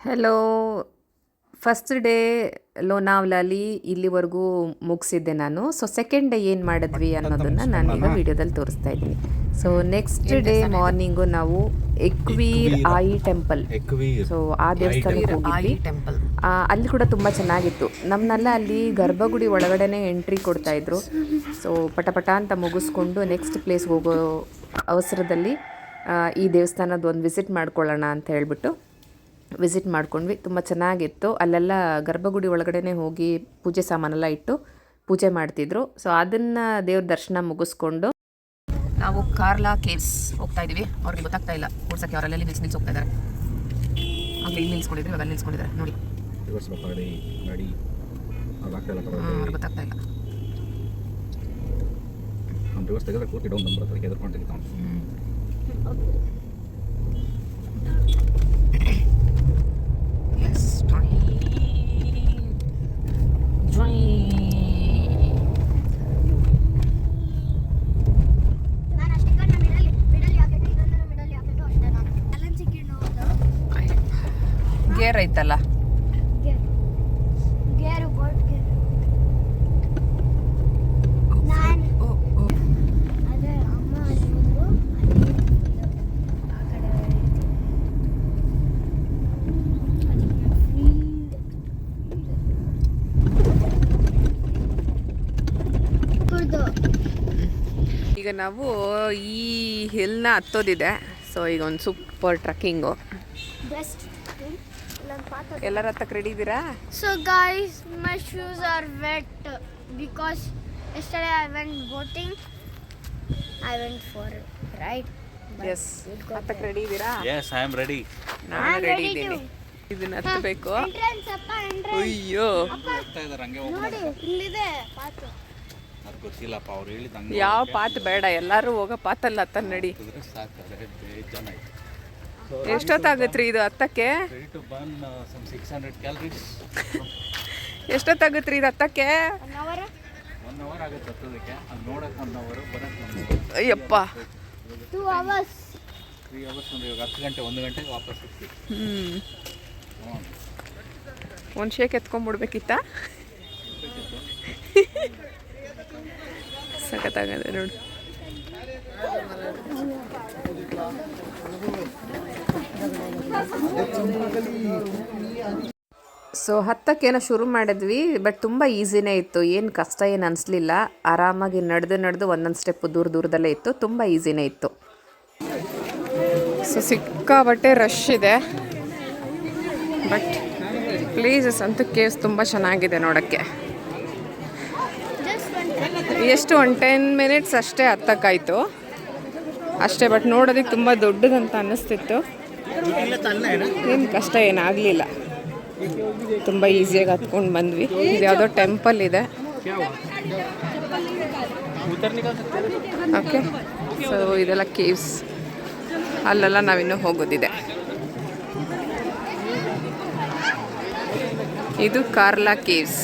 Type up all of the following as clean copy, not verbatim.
Hello. First day ಲೋನಾವ್ಲಾಲಿ ಇಲ್ಲಿವರೆಗೂ ಮುಗಿಸಿದ್ದೆ ನಾನು. So second day ಏನು ಮಾಡಿದ್ವಿ ಅನ್ನೋದನ್ನು ನಾನೀಗ ವಿಡಿಯೋದಲ್ಲಿ ತೋರಿಸ್ತಾ ಇದ್ದೀನಿ. ಸೊ ನೆಕ್ಸ್ಟ್ ಡೇ ಮಾರ್ನಿಂಗು ನಾವು ಎಕ್ವೀರ್ ಆಯಿ ಟೆಂಪಲ್, ಸೊ ಆ ದೇವಸ್ಥಾನಕ್ಕೆ ಹೋಗಿದ್ವಿ. ಅಲ್ಲಿ ಕೂಡ ತುಂಬ ಚೆನ್ನಾಗಿತ್ತು. ನಮ್ಮನ್ನೆಲ್ಲ ಅಲ್ಲಿ ಗರ್ಭಗುಡಿ ಒಳಗಡೆನೆ ಎಂಟ್ರಿ ಕೊಡ್ತಾಯಿದ್ರು. ಸೊ ಪಟ ಅಂತ ಮುಗಿಸ್ಕೊಂಡು ನೆಕ್ಸ್ಟ್ ಪ್ಲೇಸ್ಗೆ ಹೋಗೋ ಅವಸರದಲ್ಲಿ ಈ ದೇವಸ್ಥಾನದ ಒಂದು ವಿಸಿಟ್ ಮಾಡ್ಕೊಳ್ಳೋಣ ಅಂತ ಹೇಳ್ಬಿಟ್ಟು ವಿಸಿಟ್ ಮಾಡ್ಕೊಂಡ್ವಿ. ತುಂಬ ಚೆನ್ನಾಗಿತ್ತು. ಅಲ್ಲೆಲ್ಲ ಗರ್ಭಗುಡಿ ಒಳಗಡೆ ಹೋಗಿ ಪೂಜೆ ಸಾಮಾನೆಲ್ಲ ಇಟ್ಟು ಪೂಜೆ ಮಾಡ್ತಿದ್ರು. ಸೊ ಅದನ್ನು ದೇವ್ರ ದರ್ಶನ ಮುಗಿಸ್ಕೊಂಡು ನಾವು ಕಾರ್ಲಾ ಕೇವ್ಸ್ ಹೋಗ್ತಾ ಇದೀವಿ. ಅವ್ರಿಗೆ ಗೊತ್ತಾಗ್ತಾ ಇಲ್ಲ ಓಡ್ಸಕ್ಕೆ, ಅವರೆಲ್ಲ ನಿಲ್ಸಿ ಹೋಗ್ತಾ ಇದ್ದಾರೆ. ಅಲ್ಲಿ ಇಲ್ಲಿ ನಿಲ್ಸ್ಕೊಂಡಿದ್ರು, ಇವಾಗ ಅಲ್ಲಿ ನಿಲ್ಸ್ಕೊಂಡಿದ್ದಾರೆ ನೋಡಿ. ಅವ್ರಿಗೆ ಗೊತ್ತಾಗ್ತಾ ಇಲ್ಲ. ಗೇರ್ ಐತಲ್ಲ, ಈಗ ನಾವು ಈ ಹಿಲ್ನ ಹತ್ತೋದಿದೆ. ಸೊ ಈಗ ಒಂದು ಸೂಪರ್ ಟ್ರಕ್ಕಿಂಗು. ಎಲ್ಲರ ಹತ್ತಕ್ಕೆ ರೆಡಿ ಇದ್ದೀರಾ? So guys, my shoes are wet because yesterday I went boating. I went for a ride. Yes. ಹತ್ತಕ್ಕೆ ರೆಡಿ ಇದ್ದೀರಾ? Yes, I am ready. ನಾನು ರೆಡಿ ಇದ್ದೀನಿ. ಇದನ್ನ ಹತ್ತಬೇಕು. Entrance ಅಪ್ಪ, entrance. ಅಯ್ಯೋ, ಹೋಗ್ತಾ ಇದ್ದಾರೆ ಹಂಗೆ ನೋಡಿ ಇಲ್ಲಿದೆ ಪಾತು. ಅದು ಗೊತ್ತಿಲ್ಲಪ್ಪ, ಅವ್ರು ಹೇಳಿದಂಗೆ ಯಾವ ಪಾತ್ ಬೇಡ, ಎಲ್ಲರೂ ಹೋಗೋ ಪಾತಲ್ಲ ಹತ್ತ ನಡಿ. ಸಾಕಾದ್ರೆ ಬೇಜಾನ್ ಆಯ್ತು. ಎಷ್ಟೊತ್ತಾಗತ್ರಿ ಇದು ಹತ್ತಕ್ಕೆ? Ready to burn some 600 calories. ಎಷ್ಟೊತ್ತಾಗತ್ರಿ ಇದು ಹತ್ತಕ್ಕೆ? 1 hour. 1 hour ಆಗುತ್ತೆ ಹತ್ತೋದಕ್ಕೆ. ಅದು ನೋಡಕ್ಕೆ 1 hour, ಬರೋಕ್ಕೆ 1 hour. ಅಯ್ಯಪ್ಪ, 2 hours. 3 hours ಅಂದ್ರೆ ಇವಾಗ 10 ಗಂಟೆ 1 ಗಂಟೆಗೆ ವಾಪಸ್ ಹೋಗ್ತೀವಿ. ಒಂದು ಶೇಕ್ ಎತ್ಕೊಂಡ್ಬಿಡ್ಬೇಕಿತ್ತ? ಸಖತ್ತಾಗದೆ ನೋಡಿ. ಸೊ ಹತ್ತಕ್ಕೇನೋ ಶುರು ಮಾಡಿದ್ವಿ, ಬಟ್ ತುಂಬ ಈಸಿನೇ ಇತ್ತು. ಏನು ಕಷ್ಟ ಏನು ಅನಿಸ್ಲಿಲ್ಲ. ಆರಾಮಾಗಿ ನಡೆದು ಒಂದೊಂದು ಸ್ಟೆಪ್ ದೂರದಲ್ಲೇ ಇತ್ತು. ತುಂಬ ಈಸಿನೇ ಇತ್ತು. ಸೊ ಸಿಕ್ಕಾಬಟ್ಟೆ ರಶ್ ಇದೆ, ಬಟ್ ಪ್ಲೇಸಸ್ ಅಂತೂ ಕೇವ್ಸ್ ತುಂಬ ಚೆನ್ನಾಗಿದೆ ನೋಡೋಕ್ಕೆ. ಎಷ್ಟು ಒಂದು 10 ಮಿನಿಟ್ಸ್ ಅಷ್ಟೇ ಹತ್ತಕ್ಕಾಯ್ತು ಅಷ್ಟೇ. ಬಟ್ ನೋಡೋದಕ್ಕೆ ತುಂಬ ದೊಡ್ಡದಂತ ಅನ್ನಿಸ್ತಿತ್ತು. ಏನು ಕಷ್ಟ ಏನಾಗಲಿಲ್ಲ, ತುಂಬ ಈಸಿಯಾಗಿ ಹತ್ಕೊಂಡು ಬಂದ್ವಿ. ಇದು ಯಾವುದೋ ಟೆಂಪಲ್ ಇದೆ. ಓಕೆ, ಸೊ ಇದೆಲ್ಲ ಕೇವ್ಸ್. ಅಲ್ಲೆಲ್ಲ ನಾವಿನ್ನೂ ಹೋಗೋದಿದೆ. ಇದು ಕಾರ್ಲಾ ಕೇವ್ಸ್.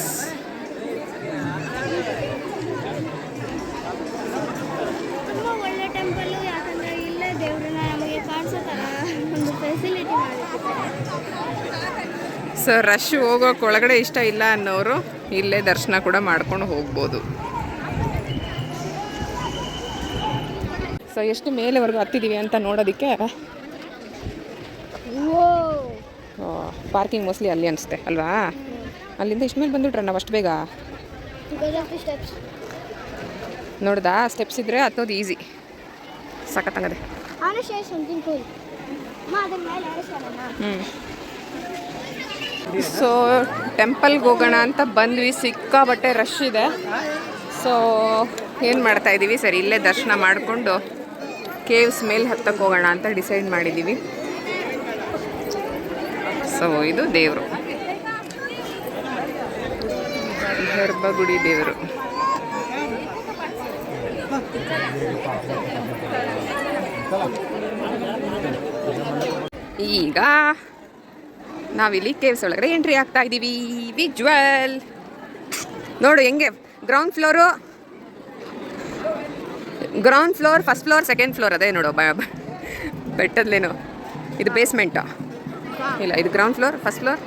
ತುಂಬಾ ಒಳ್ಳೆ ಟೆಂಪಲ್. ಯಾಕಂದ್ರೆ ಇಲ್ಲೇ ದೇವ್ರನ್ನ ನಮಗೆ ಕಾಣಿಸೋ ಥರ ಒಂದು ಫೆಸಿಲಿಟಿ ಮಾಡಿದ್ದಾರೆ. ಸೊ ರಶ್ ಹೋಗೋಕೆ ಒಳಗಡೆ ಇಷ್ಟ ಇಲ್ಲ ಅನ್ನೋರು ಇಲ್ಲೇ ದರ್ಶನ ಕೂಡ ಮಾಡ್ಕೊಂಡು ಹೋಗ್ಬೋದು. ಸೊ ಎಷ್ಟು ಮೇಲೆವರೆಗೂ ಹತ್ತಿದ್ದೀವಿ ಅಂತ ನೋಡೋದಕ್ಕೆ ಪಾರ್ಕಿಂಗ್ ಮೋಸ್ಟ್ಲಿ ಅಲ್ಲಿ ಅನಿಸುತ್ತೆ ಅಲ್ವಾ? ಅಲ್ಲಿಂದ ಇಷ್ಟು ಮೇಲೆ ಬಂದುಬಿಟ್ರೆ ನಾವು ಅಷ್ಟು ಬೇಗ ನೋಡ್ದಾ? ಸ್ಟೆಪ್ಸ್ ಇದ್ದರೆ ಹತ್ತೋದು ಈಸಿ, ಸಖತ್ತಾಗದೆ. ಸೊ ಟೆಂಪಲ್ಗೆ ಹೋಗೋಣ ಅಂತ ಬಂದ್ವಿ. ಸಿಕ್ಕಾಬಟ್ಟೆ ರಶ್ ಇದೆ. ಸೊ ಏನು ಮಾಡ್ತಾಯಿದ್ದೀವಿ, ಸರಿ ಇಲ್ಲೇ ದರ್ಶನ ಮಾಡಿಕೊಂಡು ಕೇವ್ಸ್ ಮೇಲೆ ಹತ್ತಕ್ಕೆ ಹೋಗೋಣ ಅಂತ ಡಿಸೈಡ್ ಮಾಡಿದ್ದೀವಿ. ಸೊ ಇದು ದೇವರು, ಗರ್ಭಗುಡಿ ದೇವರು. ಈಗ ನಾವಿಲ್ಲಿ ಕೇವ್ಸ್ ಒಳಗಡೆ ಎಂಟ್ರಿ ಆಗ್ತಾ ಇದ್ದೀವಿ. ವಿಜುವಲ್ ನೋಡು ಹೆಂಗೆ, ground floor, ground floor, first floor, second floor ಅದೇ ನೋಡು ಬೆಟ್ಟದ್ಲೇನು. ಇದು ಬೇಸ್ಮೆಂಟು. ಇಲ್ಲ, ಇದು ground floor, first floor,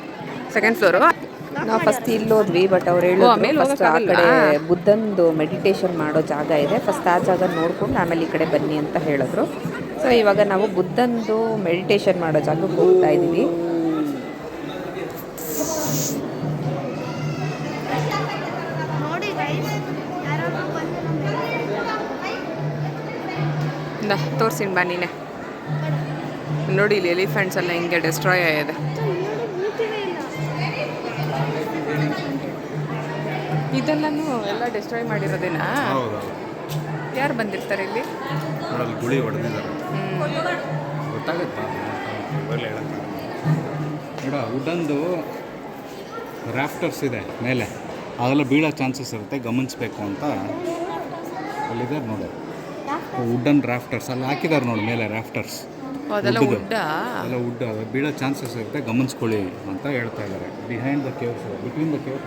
second floor. ನಾವು ಫಸ್ಟ್ ಇಲ್ಲಿ ಹೋದ್ವಿ, ಬಟ್ ಅವ್ರು ಹೇಳಿದ್ರು ಫಸ್ಟ್ ಆ ಕಡೆ ಬುದ್ಧಂದು ಮೆಡಿಟೇಷನ್ ಮಾಡೋ ಜಾಗ ಇದೆ, ಫಸ್ಟ್ ಆ ಜಾಗ ನೋಡ್ಕೊಂಡು ಆಮೇಲೆ ಈ ಕಡೆ ಬನ್ನಿ ಅಂತ ಹೇಳಿದ್ರು. ಸೊ ಇವಾಗ ನಾವು ಬುದ್ಧಂದು ಮೆಡಿಟೇಷನ್ ಮಾಡೋ ಜಾಗಕ್ಕೆ ಹೋಗ್ತಾ ಇದ್ದೀವಿ. ನೋಡಿ ಗೈಸ್, ಯಾರೋ ಬಂದು ತೋರಿಸಿನ್ ಬಾ ನೀನೆ. ನೋಡಿ ಇಲ್ಲಿ ಎಲಿಫೆಂಟ್ಸ್ ಎಲ್ಲ ಹಿಂಗೆ ಡಿಸ್ಟ್ರಾಯ್ ಆಗಿದೆ. ಇದೆಲ್ಲನೂ ಎಲ್ಲ ಡಿಸ್ಟ್ರಾಯ್ ಮಾಡಿರೋದೇನಾ? ಯಾರು ಬಂದಿರ್ತಾರೆ ಇಲ್ಲಿ? ಗುಳಿ ಹೊಡೆದಿದ್ದಾರೆ, ಗೊತ್ತಾಗುತ್ತಾ? ನೋಡ, ವುಡನ್ದು ರಾಫ್ಟರ್ಸ್ ಇದೆ ಮೇಲೆ, ಅದೆಲ್ಲ ಬೀಳೋ ಚಾನ್ಸಸ್ ಇರುತ್ತೆ, ಗಮನಿಸ್ಬೇಕು ಅಂತ ಅಲ್ಲಿದೆ ನೋಡಿ. ವುಡನ್ ರಾಫ್ಟರ್ಸ್ ಅಲ್ಲಿ ಹಾಕಿದ್ದಾರೆ ನೋಡಿ ಮೇಲೆ, ರಾಫ್ಟರ್ಸ್ ಅದೆಲ್ಲ ವುಡ್ ಬೀಳೋ ಚಾನ್ಸಸ್ ಇರುತ್ತೆ, ಗಮನಿಸ್ಕೊಳ್ಳಿ ಅಂತ ಹೇಳ್ತಾ ಇದ್ದಾರೆ. Behind the caves, between the caves.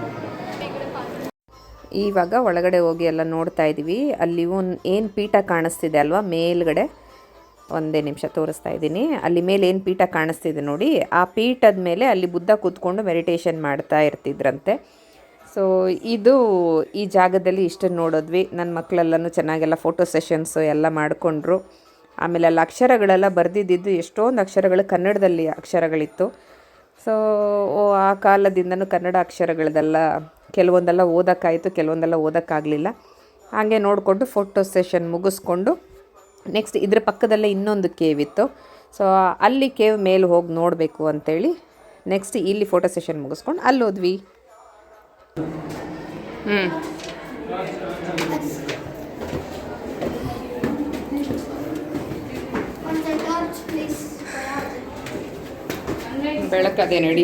ಇವಾಗ ಒಳಗಡೆ ಹೋಗಿ ಎಲ್ಲ ನೋಡ್ತಾ ಇದ್ದೀವಿ. ಅಲ್ಲಿ ಏನು ಪೀಠ ಕಾಣಿಸ್ತಿದೆ ಅಲ್ವಾ ಮೇಲ್ಗಡೆ, ಒಂದೇ ನಿಮಿಷ ತೋರಿಸ್ತಾ ಇದ್ದೀನಿ. ಅಲ್ಲಿ ಮೇಲೆ ಏನು ಪೀಠ ಕಾಣಿಸ್ತಿದೆ ನೋಡಿ, ಆ ಪೀಠದ ಮೇಲೆ ಅಲ್ಲಿ ಬುದ್ಧ ಕೂತ್ಕೊಂಡು ಮೆಡಿಟೇಷನ್ ಮಾಡ್ತಾ ಇರ್ತಿದ್ರಂತೆ. ಸೊ ಇದು ಈ ಜಾಗದಲ್ಲಿ ಇಷ್ಟನ್ನು ನೋಡಿದ್ವಿ. ನನ್ನ ಮಕ್ಕಳೆಲ್ಲನೂ ಚೆನ್ನಾಗೆಲ್ಲ ಫೋಟೋ ಸೆಷನ್ಸು ಎಲ್ಲ ಮಾಡಿಕೊಂಡ್ರು. ಆಮೇಲೆ ಅಲ್ಲಿ ಅಕ್ಷರಗಳೆಲ್ಲ ಬರೆದಿದ್ದು, ಎಷ್ಟೊಂದು ಅಕ್ಷರಗಳು ಕನ್ನಡದಲ್ಲಿ ಅಕ್ಷರಗಳಿತ್ತು. ಸೊ ಆ ಕಾಲದಿಂದನೂ ಕನ್ನಡ ಅಕ್ಷರಗಳದೆಲ್ಲ ಕೆಲವೊಂದೆಲ್ಲ ಓದೋಕ್ಕಾಯಿತು, ಕೆಲವೊಂದೆಲ್ಲ ಓದೋಕ್ಕಾಗಲಿಲ್ಲ. ಹಾಗೆ ನೋಡಿಕೊಂಡು ಫೋಟೋ ಸೆಷನ್ ಮುಗಿಸ್ಕೊಂಡು ನೆಕ್ಸ್ಟ್ ಇದ್ರ ಪಕ್ಕದಲ್ಲೇ ಇನ್ನೊಂದು ಕೇವ್ ಇತ್ತು. ಸೊ ಅಲ್ಲಿ ಕೇವ್ ಮೇಲೆ ಹೋಗಿ ನೋಡಬೇಕು ಅಂತೇಳಿ ನೆಕ್ಸ್ಟ್ ಇಲ್ಲಿ ಫೋಟೋ ಸೆಷನ್ ಮುಗಿಸ್ಕೊಂಡು ಅಲ್ಲಿ ಹೋದ್ವಿ. ಬೆಳಕದೇ ನಡಿ.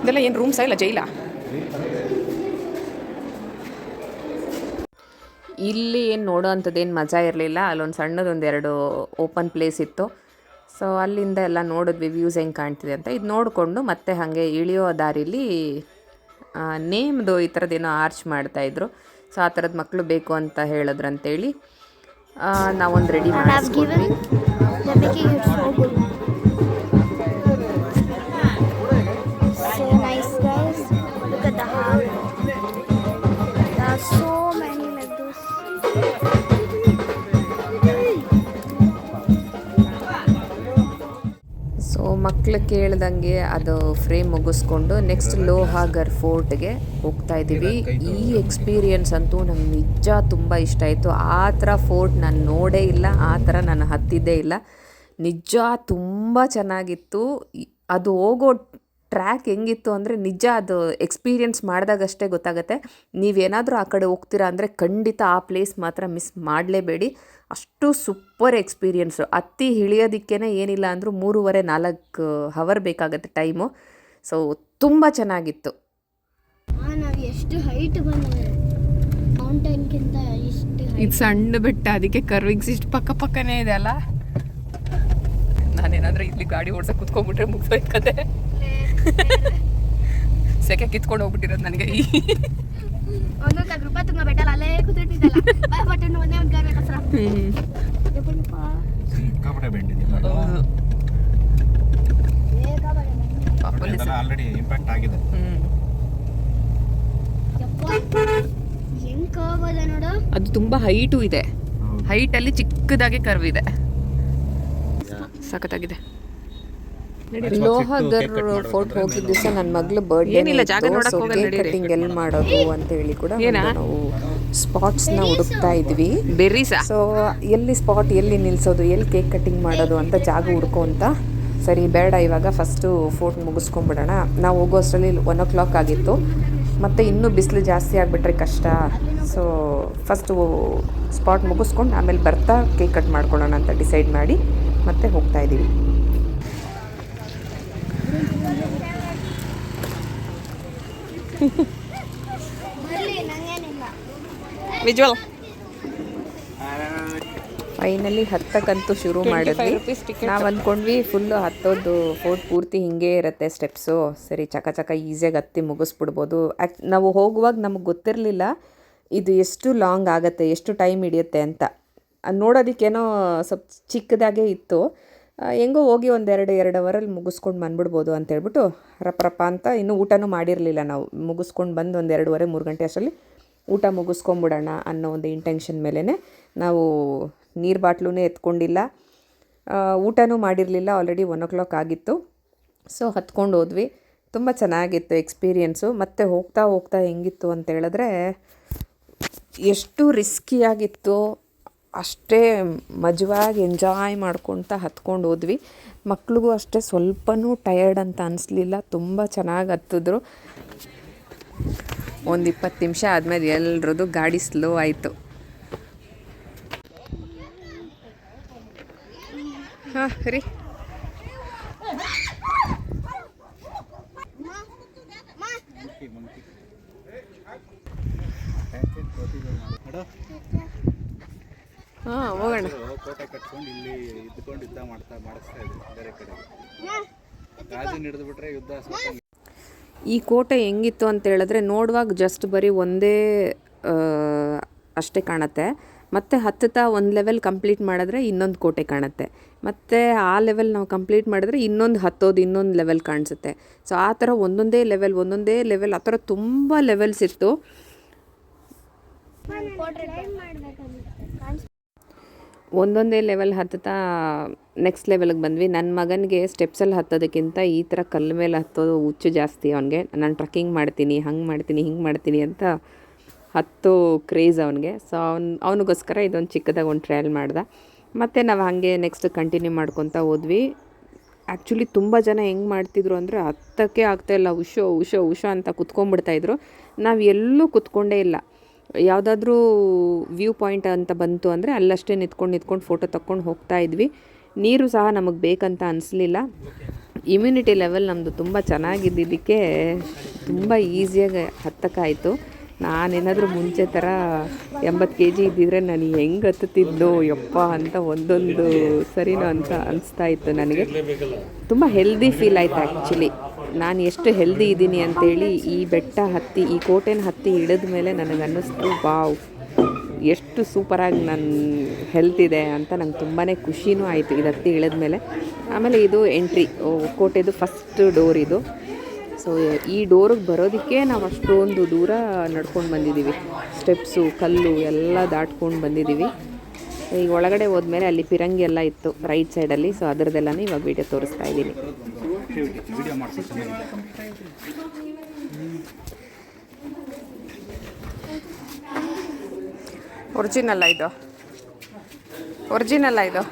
ಇದೆಲ್ಲ ಏನು ರೂಮ್ಸಾ ಇಲ್ಲ ಜೈಲಾ? ಇಲ್ಲಿ ಏನು ನೋಡೋ ಅಂಥದ್ದೇನು ಮಜಾ ಇರಲಿಲ್ಲ. ಅಲ್ಲೊಂದು ಸಣ್ಣದೊಂದೆರಡು ಓಪನ್ ಪ್ಲೇಸ್ ಇತ್ತು. ಸೊ ಅಲ್ಲಿಂದ ಎಲ್ಲ ನೋಡಿದ್ವಿ ವ್ಯೂಸ್ ಹೆಂಗೆ ಕಾಣ್ತಿದೆ ಅಂತ. ಇದು ನೋಡಿಕೊಂಡು ಮತ್ತೆ ಹಾಗೆ ಇಳಿಯೋ ದಾರಿಲಿ ನೇಮ್ದು ಈ ಥರದ್ದೇನೋ ಆರ್ಚ್ ಮಾಡ್ತಾಯಿದ್ರು. ಸೊ ಆ ಥರದ್ದು ಮಕ್ಕಳು ಬೇಕು ಅಂತ ಹೇಳಿದ್ರು ಅಂತೇಳಿ ನಾವೊಂದು ರೆಡಿ ಮಾಡಿಸ್ಕೊಡ್ವಿ. ಸೊ ಮಕ್ಕಳು ಕೇಳ್ದಂಗೆ ಅದು ಫ್ರೇಮ್ ಮುಗಿಸ್ಕೊಂಡು ನೆಕ್ಸ್ಟ್ ಲೋಹಾಗರ್ ಫೋರ್ಟ್ಗೆ ಹೋಗ್ತಾ ಇದ್ದೀವಿ. ಈ ಎಕ್ಸ್ಪೀರಿಯನ್ಸ್ ಅಂತೂ ನಂಗೆ ನಿಜ ತುಂಬ ಇಷ್ಟ ಆಯಿತು. ಆ ಥರ ಫೋರ್ಟ್ ನಾನು ನೋಡೇ ಇಲ್ಲ, ಆ ಥರ ನಾನು ಹತ್ತಿದ್ದೇ ಇಲ್ಲ. ನಿಜ ತುಂಬ ಚೆನ್ನಾಗಿತ್ತು. ಅದು ಹೋಗೋ ಟ್ರ್ಯಾಕ್ ಹೆಂಗಿತ್ತು ಅಂದರೆ ನಿಜ ಅದು ಎಕ್ಸ್ಪೀರಿಯನ್ಸ್ ಮಾಡಿದಾಗಷ್ಟೇ ಗೊತ್ತಾಗುತ್ತೆ. ನೀವೇನಾದರೂ ಆ ಕಡೆ ಹೋಗ್ತೀರಾ ಅಂದರೆ ಖಂಡಿತ ಆ ಪ್ಲೇಸ್ ಮಾತ್ರ ಮಿಸ್ ಮಾಡಲೇಬೇಡಿ. ಅಷ್ಟು ಸೂಪರ್ ಎಕ್ಸ್ಪೀರಿಯನ್ಸು. ಹತ್ತಿ ಇಳಿಯೋದಕ್ಕೇ ಏನಿಲ್ಲ ಅಂದರೂ 3-4 ಅವರ್ ಬೇಕಾಗುತ್ತೆ ಟೈಮು. ಸೊ ತುಂಬ ಚೆನ್ನಾಗಿತ್ತು. ನಾವು ಎಷ್ಟು ಹೈಟ್ ಬಂದಿದೆ, ಮೌಂಟೇನ್ಗಿಂತ ಇಷ್ಟು ಇದು ಸಣ್ಣ ಬೆಟ್ಟ, ಅದಕ್ಕೆ ಕರ್ವಿಂಗ್ಸ್ ಇಷ್ಟು ಪಕ್ಕನೇ ಇದೆ ಅಲ್ಲ. ನಾನೇನಾದರೂ ಇಲ್ಲಿ ಗಾಡಿ ಓಡ್ಸಕ್ಕೆ ಕುತ್ಕೊಂಡ್ಬಿಟ್ರೆ ಮುಗಿಸೋಯ್ತದೆ. ಸೆಕೆ ಕಿತ್ಕೊಂಡು ಹೋಗ್ಬಿಟ್ಟಿರೋದು ನನಗೆ. ಒಂದೊಂದು ರೂಪಾಯಿ ತುಂಬ ಬೆಟ್ಟಲ್ಲ, ಅಲ್ಲೇ ಕೂತಿರ್ತಿದ್ದಲ್ಲ ಬಟ್ಟೆ ಒಂದೇ ಒಂದು ಗಾಡಿ ಕಸರ ಆಲ್ರೆಡಿ ಇಂಪ್ಯಾಕ್ಟ್ ಆಗಿದೆ. ಹೆಂಗ್ ಕಾವಲ್ಲ ನೋಡು. ಅದು ತುಂಬಾ ಹೈಟು ಇದೆ, ಹೈಟಲ್ಲಿ ಚಿಕ್ಕದಾಗಿ ಕರ್ವ್ ಇದೆ, ಸಖತ್ತಾಗಿದೆ. ಲೋಹಗರ್ ಫೋರ್ಟ್ ಹೋಗಿದ್ದ ದಿವಸ ನನ್ನ ಮಗಳು ಬರ್ಡೇ ಕಟಿಂಗ್ ಎಲ್ಲಿ ಮಾಡೋದು ಅಂತ ಹೇಳಿ ಕೂಡ ನಾವು ಸ್ಪಾಟ್ಸ್ನ ಹುಡುಕ್ತಾ ಇದ್ವಿ. ಸೊ ಎಲ್ಲಿ ಸ್ಪಾಟ್, ಎಲ್ಲಿ ನಿಲ್ಸೋದು, ಎಲ್ಲಿ ಕೇಕ್ ಕಟಿಂಗ್ ಮಾಡೋದು ಅಂತ ಜಾಗ ಹುಡ್ಕೋ ಅಂತ. ಸರಿ ಬೇಡ, ಇವಾಗ ಫಸ್ಟು ಫೋರ್ಟ್ ಮುಗಿಸ್ಕೊಂಡ್ಬಿಡೋಣ. ನಾವು ಹೋಗೋ ಅಷ್ಟರಲ್ಲಿ 1 o'clock ಆಗಿತ್ತು. ಮತ್ತು ಇನ್ನೂ ಬಿಸಿಲು ಜಾಸ್ತಿ ಆಗಿಬಿಟ್ರೆ ಕಷ್ಟ. ಸೊ ಫಸ್ಟು ಸ್ಪಾಟ್ ಮುಗಿಸ್ಕೊಂಡು ಆಮೇಲೆ ಬರ್ತಾ ಕೇಕ್ ಕಟ್ ಮಾಡ್ಕೊಳ್ಳೋಣ ಅಂತ ಡಿಸೈಡ್ ಮಾಡಿ ಮತ್ತೆ ಹೋಗ್ತಾ ಇದ್ದೀವಿ. ವಿಜುವಲ್ ಫೈನಲಿ ಹತ್ತಕ್ಕಂತೂ ಶುರು ಮಾಡಿದ್ವಿ. ನಾವು ಅಂದ್ಕೊಂಡ್ವಿ ಫುಲ್ಲು ಹತ್ತೋದು ಫೋರ್ಟ್ ಪೂರ್ತಿ ಹಿಂಗೆ ಇರುತ್ತೆ ಸ್ಟೆಪ್ಸು, ಸರಿ ಚಕ ಚಕ ಈಸಿಯಾಗಿ ಹತ್ತಿ ಮುಗಿಸ್ಬಿಡ್ಬೋದು. ನಾವು ಹೋಗುವಾಗ ನಮಗೆ ಗೊತ್ತಿರಲಿಲ್ಲ ಇದು ಎಷ್ಟು ಲಾಂಗ್ ಆಗುತ್ತೆ, ಎಷ್ಟು ಟೈಮ್ ಹಿಡಿಯುತ್ತೆ ಅಂತ. ನೋಡೋದಕ್ಕೇನೋ ಸ್ವಲ್ಪ ಚಿಕ್ಕದಾಗೇ ಇತ್ತು. ಹೆಂಗೋ ಹೋಗಿ ಎರಡು ಅವರಲ್ಲಿ ಮುಗಿಸ್ಕೊಂಡು ಬಂದ್ಬಿಡ್ಬೋದು ಅಂತೇಳ್ಬಿಟ್ಟು ರಪ್ಪ ಅಂತ ಇನ್ನೂ ಊಟನೂ ಮಾಡಿರಲಿಲ್ಲ. ನಾವು ಮುಗಿಸ್ಕೊಂಡು ಬಂದು 2:30 3 ಗಂಟೆ ಅಷ್ಟರಲ್ಲಿ ಊಟ ಮುಗಿಸ್ಕೊಂಬಿಡೋಣ ಅನ್ನೋ ಒಂದು ಇಂಟೆನ್ಷನ್ ಮೇಲೇ ನಾವು ನೀರು ಬಾಟ್ಲೂ ಎತ್ಕೊಂಡಿಲ್ಲ, ಊಟನೂ ಮಾಡಿರಲಿಲ್ಲ. ಆಲ್ರೆಡಿ 1 o'clock ಆಗಿತ್ತು. ಸೊ ಹತ್ಕೊಂಡು ಹೋದ್ವಿ. ತುಂಬ ಚೆನ್ನಾಗಿತ್ತು ಎಕ್ಸ್ಪೀರಿಯೆನ್ಸು. ಮತ್ತು ಹೋಗ್ತಾ ಹೋಗ್ತಾ ಹೆಂಗಿತ್ತು ಅಂತ ಹೇಳಿದ್ರೆ ಎಷ್ಟು ರಿಸ್ಕಿಯಾಗಿತ್ತು ಅಷ್ಟೇ ಮಜವಾಗಿ ಎಂಜಾಯ್ ಮಾಡ್ಕೊತ ಹತ್ಕೊಂಡು ಹೋದ್ವಿ. ಮಕ್ಳಿಗೂ ಅಷ್ಟೇ ಸ್ವಲ್ಪನೂ ಟಯರ್ಡ್ ಅಂತ ಅನಿಸ್ಲಿಲ್ಲ, ತುಂಬ ಚೆನ್ನಾಗಿ ಹತ್ತಿದ್ರು. ಒಂದು 20 ನಿಮಿಷ ಆದಮೇಲೆ ಎಲ್ರದ್ದು ಗಾಡಿ ಸ್ಲೋ ಆಯಿತು. ಹಾಂ ರೀ, ಹಾಂ ಹೋಗೋಣ. ಕೋಟೆ ಕಟ್ಕೊಂಡು ಇಲ್ಲಿ ಇದ್ಕೊಂಡು ಯುದ್ಧ ಮಾಡಿಸ್ತಾ ಇದ್ರು ಬೇರೆ ಕಡೆ. ರಾಜನ ಹಿಡಿದು ಬಿಟ್ರೆ ಯುದ್ಧ. ಈ ಕೋಟೆ ಹೆಂಗಿತ್ತು ಅಂತ ಹೇಳಿದ್ರೆ ನೋಡುವಾಗ ಜಸ್ಟ್ ಬರೀ ಒಂದೇ ಅಷ್ಟೇ ಕಾಣುತ್ತೆ. ಮತ್ತು ಹತ್ತುತ್ತಾ ಒಂದು ಲೆವೆಲ್ ಕಂಪ್ಲೀಟ್ ಮಾಡಿದ್ರೆ ಇನ್ನೊಂದು ಕೋಟೆ ಕಾಣುತ್ತೆ. ಮತ್ತು ಆ ಲೆವೆಲ್ ನಾವು ಕಂಪ್ಲೀಟ್ ಮಾಡಿದ್ರೆ ಇನ್ನೊಂದು ಲೆವೆಲ್ ಕಾಣಿಸುತ್ತೆ. ಸೊ ಆ ಥರ ಒಂದೊಂದೇ ಲೆವೆಲ್ ಆ ಥರ ತುಂಬ ಲೆವೆಲ್ಸ್ ಇತ್ತು. ಒಂದೊಂದೇ ಲೆವೆಲ್ ಹತ್ತುತ್ತಾ ನೆಕ್ಸ್ಟ್ ಲೆವೆಲ್ಗೆ ಬಂದ್ವಿ. ನನ್ನ ಮಗನಿಗೆ ಸ್ಟೆಪ್ಸಲ್ಲಿ ಹತ್ತೋದಕ್ಕಿಂತ ಈ ಥರ ಕಲ್ಲು ಮೇಲೆ ಹತ್ತೋದು ಹುಚ್ಚು ಜಾಸ್ತಿ ಅವನಿಗೆ. ನಾನು ಟ್ರಕ್ಕಿಂಗ್ ಮಾಡ್ತೀನಿ, ಹಿಂಗೆ ಮಾಡ್ತೀನಿ ಅಂತ ಹತ್ತೋ ಕ್ರೇಜ್ ಅವನಿಗೆ. ಸೊ ಅವನಿಗೋಸ್ಕರ ಇದೊಂದು ಚಿಕ್ಕದಾಗಿ ಒಂದು ಟ್ರಯಲ್ ಮಾಡ್ದೆ. ಮತ್ತು ನಾವು ಹಾಗೆ ನೆಕ್ಸ್ಟ್ ಕಂಟಿನ್ಯೂ ಮಾಡ್ಕೊತಾ ಹೋದ್ವಿ. ಆ್ಯಕ್ಚುಲಿ ತುಂಬ ಜನ ಹೆಂಗೆ ಮಾಡ್ತಿದ್ರು ಅಂದರೆ ಹತ್ತಕ್ಕೆ ಆಗ್ತಾಯಿಲ್ಲ, ಉಷೋ ಅಂತ ಕುತ್ಕೊಂಡ್ಬಿಡ್ತಾಯಿದ್ರು. ನಾವು ಎಲ್ಲೂ ಕುತ್ಕೊಂಡೇ ಇಲ್ಲ. ಯಾವುದಾದ್ರೂ ವ್ಯೂ ಪಾಯಿಂಟ್ ಅಂತ ಬಂತು ಅಂದರೆ ಅಲ್ಲಷ್ಟೇ ನಿಂತ್ಕೊಂಡು ಫೋಟೋ ತಕ್ಕೊಂಡು ಹೋಗ್ತಾ ಇದ್ವಿ. ನೀರು ಸಹ ನಮಗೆ ಬೇಕಂತ ಅನಿಸ್ಲಿಲ್ಲ. ಇಮ್ಯುನಿಟಿ ಲೆವೆಲ್ ನಮ್ಮದು ತುಂಬ ಚೆನ್ನಾಗಿದ್ದಿದ್ದಕ್ಕೆ ತುಂಬ ಈಸಿಯಾಗಿ ಹತ್ತಕ್ಕಾಯಿತು. ನಾನೇನಾದರೂ ಮುಂಚೆ ಥರ 80 kg ಇದ್ದಿದ್ರೆ ನಾನು ಹೆಂಗೆ ಹತ್ತುತ್ತಿದ್ದೋ ಯಪ್ಪ ಅಂತ ಒಂದೊಂದು ಸರಿನೋ ಅಂತ ಅನಿಸ್ತಾ ಇತ್ತು ನನಗೆ. ತುಂಬ ಹೆಲ್ದಿ ಫೀಲ್ ಆಯಿತು ಆ್ಯಕ್ಚುಲಿ. ನಾನು ಎಷ್ಟು ಹೆಲ್ದಿ ಇದ್ದೀನಿ ಅಂಥೇಳಿ ಈ ಬೆಟ್ಟ ಹತ್ತಿ, ಈ ಕೋಟೆನ ಹತ್ತಿ ಇಳಿದ ಮೇಲೆ ನನಗೆ ಅನ್ನಿಸ್ತು, ವಾವ್ ಎಷ್ಟು ಸೂಪರಾಗಿ ನನ್ನ ಹೆಲ್ತ್ ಇದೆ ಅಂತ. ನಂಗೆ ತುಂಬಾ ಖುಷಿನೂ ಆಯಿತು ಇದು ಹತ್ತಿ ಇಳಿದ ಮೇಲೆ. ಆಮೇಲೆ ಇದು ಎಂಟ್ರಿ, ಕೋಟೆದು ಫಸ್ಟ್ ಡೋರ್ ಇದು. ಸೊ ಈ ಡೋರಿಗೆ ಬರೋದಕ್ಕೆ ನಾವು ಅಷ್ಟೊಂದು ದೂರ ನಡ್ಕೊಂಡು ಬಂದಿದ್ದೀವಿ. ಸ್ಟೆಪ್ಸು, ಕಲ್ಲು ಎಲ್ಲ ದಾಟ್ಕೊಂಡು ಬಂದಿದ್ದೀವಿ. ಈಗ ಒಳಗಡೆ ಹೋದ್ಮೇಲೆ ಅಲ್ಲಿ ಪಿರಂಗಿ ಎಲ್ಲ ಇತ್ತು ರೈಟ್ ಸೈಡಲ್ಲಿ. ಸೊ ಅದರದ್ದೆಲ್ಲನೇ ಇವಾಗ ವೀಡಿಯೋ ತೋರಿಸ್ತಾ ಇದ್ದೀನಿ. ಒರಿಜಿನಲ್ಲ ಇದು?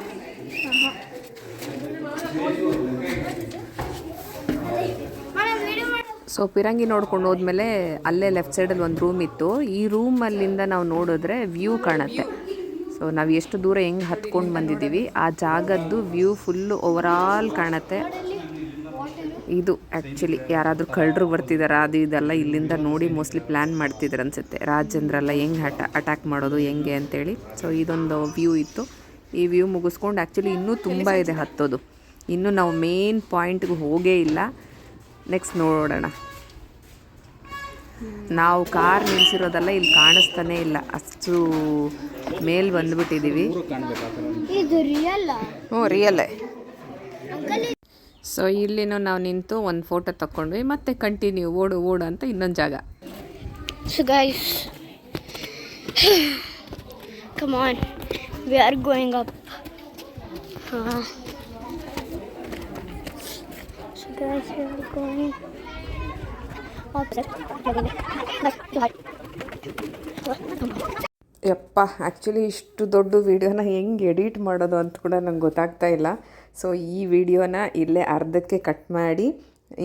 ಸೊ ಪಿರಂಗಿ ನೋಡ್ಕೊಂಡು ಹೋದ್ಮೇಲೆ ಅಲ್ಲೇ ಲೆಫ್ಟ್ ಸೈಡಲ್ಲಿ ಒಂದು ರೂಮ್ ಇತ್ತು. ಈ ರೂಮಲ್ಲಿಂದ ನಾವು ನೋಡಿದ್ರೆ ವ್ಯೂ ಕಾಣುತ್ತೆ. ಸೊ ನಾವು ಎಷ್ಟು ದೂರ ಹೆಂಗೆ ಹತ್ಕೊಂಡು ಬಂದಿದ್ದೀವಿ ಆ ಜಾಗದ್ದು ವ್ಯೂ ಫುಲ್ಲು ಓವರಾಲ್ ಕಾಣುತ್ತೆ. ಇದು ಆ್ಯಕ್ಚುಲಿ ಯಾರಾದರೂ ಕಳ್ಳರು ಬರ್ತಿದ್ದಾರಾ ಅದು ಇದೆಲ್ಲ ಇಲ್ಲಿಂದ ನೋಡಿ ಮೋಸ್ಟ್ಲಿ ಪ್ಲ್ಯಾನ್ ಮಾಡ್ತಿದ್ರು ಅನಿಸುತ್ತೆ. ರಾಜೇಂದ್ರೆಲ್ಲ ಹೆಂಗೆ ಅಟ್ಯಾಕ್ ಮಾಡೋದು ಹೆಂಗೆ ಅಂತೇಳಿ. ಸೊ ಇದೊಂದು ವ್ಯೂ ಇತ್ತು. ಈ ವ್ಯೂ ಮುಗಿಸ್ಕೊಂಡು ಆ್ಯಕ್ಚುಲಿ ಇನ್ನೂ ತುಂಬ ಇದೆ ಹತ್ತೋದು. ಇನ್ನೂ ನಾವು ಮೇನ್ ಪಾಯಿಂಟ್ಗೆ ಹೋಗೇ ಇಲ್ಲ. ನೆಕ್ಸ್ಟ್ ನೋಡೋಣ. ನಾವು ಕಾರ್ ನಿಲ್ಸಿರೋದೆಲ್ಲ ಇಲ್ಲಿ ಕಾಣಿಸ್ತಾನೇ ಇಲ್ಲ, ಅಷ್ಟು ಮೇಲೆ ಬಂದುಬಿಟ್ಟಿದ್ದೀವಿ. ಹ್ಞೂ ರಿಯಲ್ಲೇ. ಸೊ ಇಲ್ಲಿನೂ ನಾವು ನಿಂತು ಒಂದು ಫೋಟೋ ತಗೊಂಡ್ವಿ. ಮತ್ತೆ ಕಂಟಿನ್ಯೂ ಓಡು ಅಂತ ಇನ್ನೊಂದು ಜಾಗ. So guys, come on, we are going up. So guys, we are going up. ಯಪ್ಪ, ಆ್ಯಕ್ಚುಲಿ ಇಷ್ಟು ದೊಡ್ಡ ವೀಡಿಯೋನ ಹೆಂಗೆ ಎಡಿಟ್ ಮಾಡೋದು ಅಂತ ಕೂಡ ನಂಗೆ ಗೊತ್ತಾಗ್ತಾ ಇಲ್ಲ. ಸೊ ಈ ವಿಡಿಯೋನ ಇಲ್ಲೇ ಅರ್ಧಕ್ಕೆ ಕಟ್ ಮಾಡಿ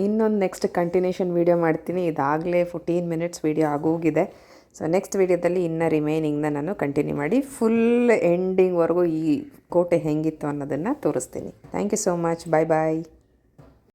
ಇನ್ನೊಂದು ನೆಕ್ಸ್ಟ್ ಕಂಟಿನ್ಯೂಷನ್ ವೀಡಿಯೋ ಮಾಡ್ತೀನಿ. ಇದಾಗಲೇ 14 minutes ವೀಡಿಯೋ ಆಗೋಗಿದೆ. ಸೊ ನೆಕ್ಸ್ಟ್ ವೀಡಿಯೋದಲ್ಲಿ ಇನ್ನು ರಿಮೈನಿಂಗ್ನ ನಾನು ಕಂಟಿನ್ಯೂ ಮಾಡಿ ಫುಲ್ ಎಂಡಿಂಗ್ವರೆಗೂ ಈ ಕೋಟೆ ಹೆಂಗಿತ್ತು ಅನ್ನೋದನ್ನು ತೋರಿಸ್ತೀನಿ. Thank you so much. Bye bye.